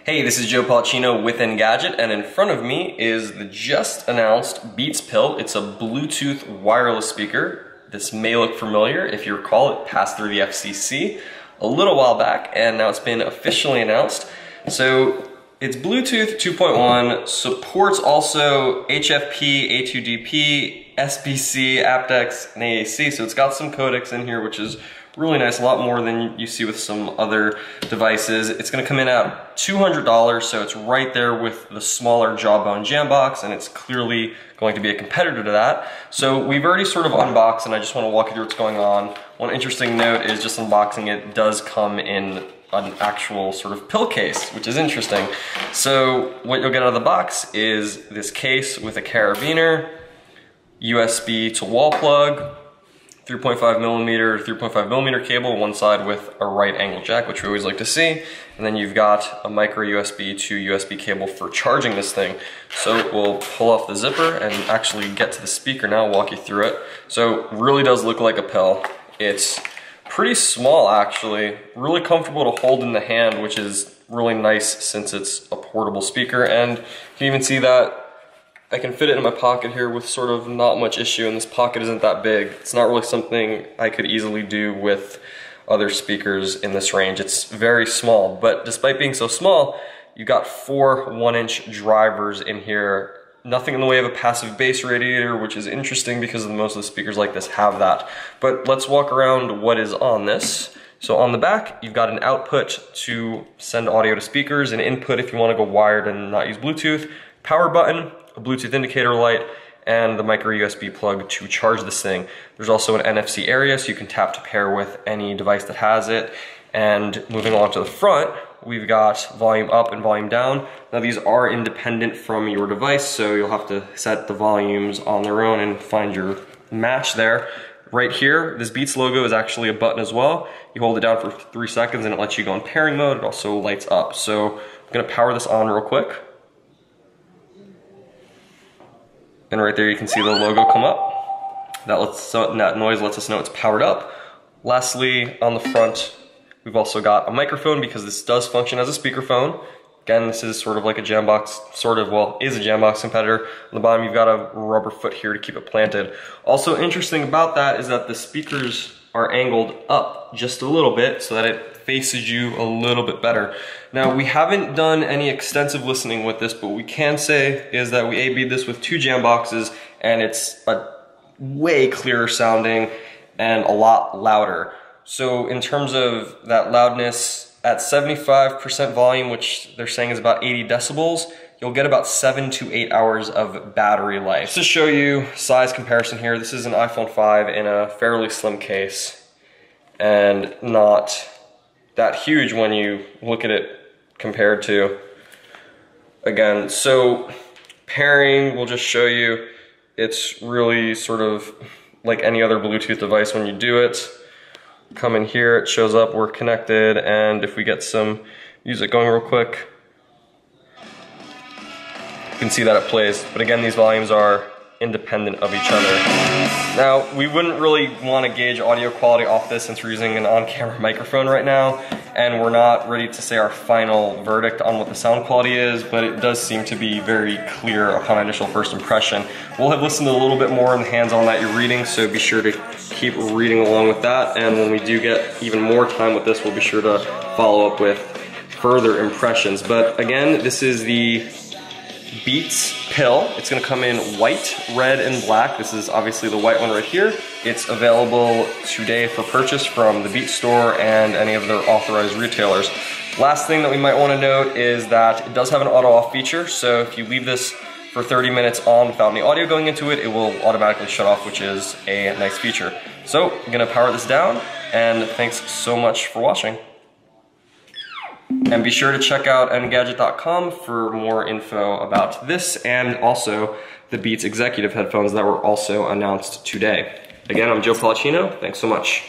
Hey, this is Joe Policino with Engadget, and in front of me is the just announced Beats Pill. It's a Bluetooth wireless speaker. This may look familiar. If you recall, it passed through the FCC a little while back, and now it's been officially announced. So it's Bluetooth 2.1, supports also HFP, A2DP, SBC, aptX, and AAC, so it's got some codecs in here, which is really nice, a lot more than you see with some other devices. It's gonna come in at $200, so it's right there with the smaller Jawbone Jambox, and it's clearly going to be a competitor to that. So we've already sort of unboxed, and I just wanna walk you through what's going on. One interesting note is just unboxing it does come in an actual sort of pill case, which is interesting. So what you'll get out of the box is this case with a carabiner, USB to wall plug, 3.5 millimeter cable, one side with a right angle jack, which we always like to see. And then you've got a micro USB to USB cable for charging this thing. So we'll pull off the zipper and actually get to the speaker now, walk you through it. So it really does look like a pill. It's pretty small actually, really comfortable to hold in the hand, which is really nice since it's a portable speaker. And you can even see that I can fit it in my pocket here with sort of not much issue, and this pocket isn't that big. It's not really something I could easily do with other speakers in this range. It's very small, but despite being so small, you got 4 1-inch drivers in here. Nothing in the way of a passive bass radiator, which is interesting because most of the speakers like this have that. But let's walk around what is on this. So on the back, you've got an output to send audio to speakers, an input if you want to go wired and not use Bluetooth, power button, a Bluetooth indicator light, and the micro USB plug to charge this thing. There's also an NFC area, so you can tap to pair with any device that has it. And moving along to the front, we've got volume up and volume down. Now these are independent from your device, so you'll have to set the volumes on their own and find your match there. Right here, this Beats logo is actually a button as well. You hold it down for 3 seconds and it lets you go in pairing mode. It also lights up. So I'm gonna power this on real quick. And right there you can see the logo come up. That noise lets us know it's powered up. Lastly, on the front, we've also got a microphone because this does function as a speakerphone. Again, this is sort of like a Jambox, is a Jambox competitor. On the bottom, you've got a rubber foot here to keep it planted. Also interesting about that is that the speakers are angled up just a little bit so that it faces you a little bit better. Now, we haven't done any extensive listening with this, but what we can say is that we A/B'd this with 2 Jamboxes, and it's a way clearer sounding and a lot louder. So in terms of that loudness, at 75% volume, which they're saying is about 80 decibels, you'll get about 7 to 8 hours of battery life. Just to show you size comparison here, this is an iPhone 5 in a fairly slim case and not that huge when you look at it compared to, again, so pairing, we'll just show you, it's really sort of like any other Bluetooth device when you do it. Come in here, it shows up, we're connected, and if we get some music going real quick, you can see that it plays. But again, these volumes are independent of each other. Now, we wouldn't really want to gauge audio quality off this since we're using an on-camera microphone right now, and we're not ready to say our final verdict on what the sound quality is, but it does seem to be very clear upon initial first impression. We'll have listened a little bit more in the hands-on that you're reading, so be sure to keep reading along with that, and when we do get even more time with this, we'll be sure to follow up with further impressions. But again, this is the Beats Pill. It's gonna come in white, red, and black. This is obviously the white one right here. It's available today for purchase from the Beats store and any of their authorized retailers. Last thing that we might wanna note is that it does have an auto off feature, so if you leave this for 30 minutes on without any audio going into it, it will automatically shut off, which is a nice feature. So I'm gonna power this down, and thanks so much for watching. And be sure to check out Engadget.com for more info about this and also the Beats executive headphones that were also announced today. Again, I'm Joe Policino. Thanks so much.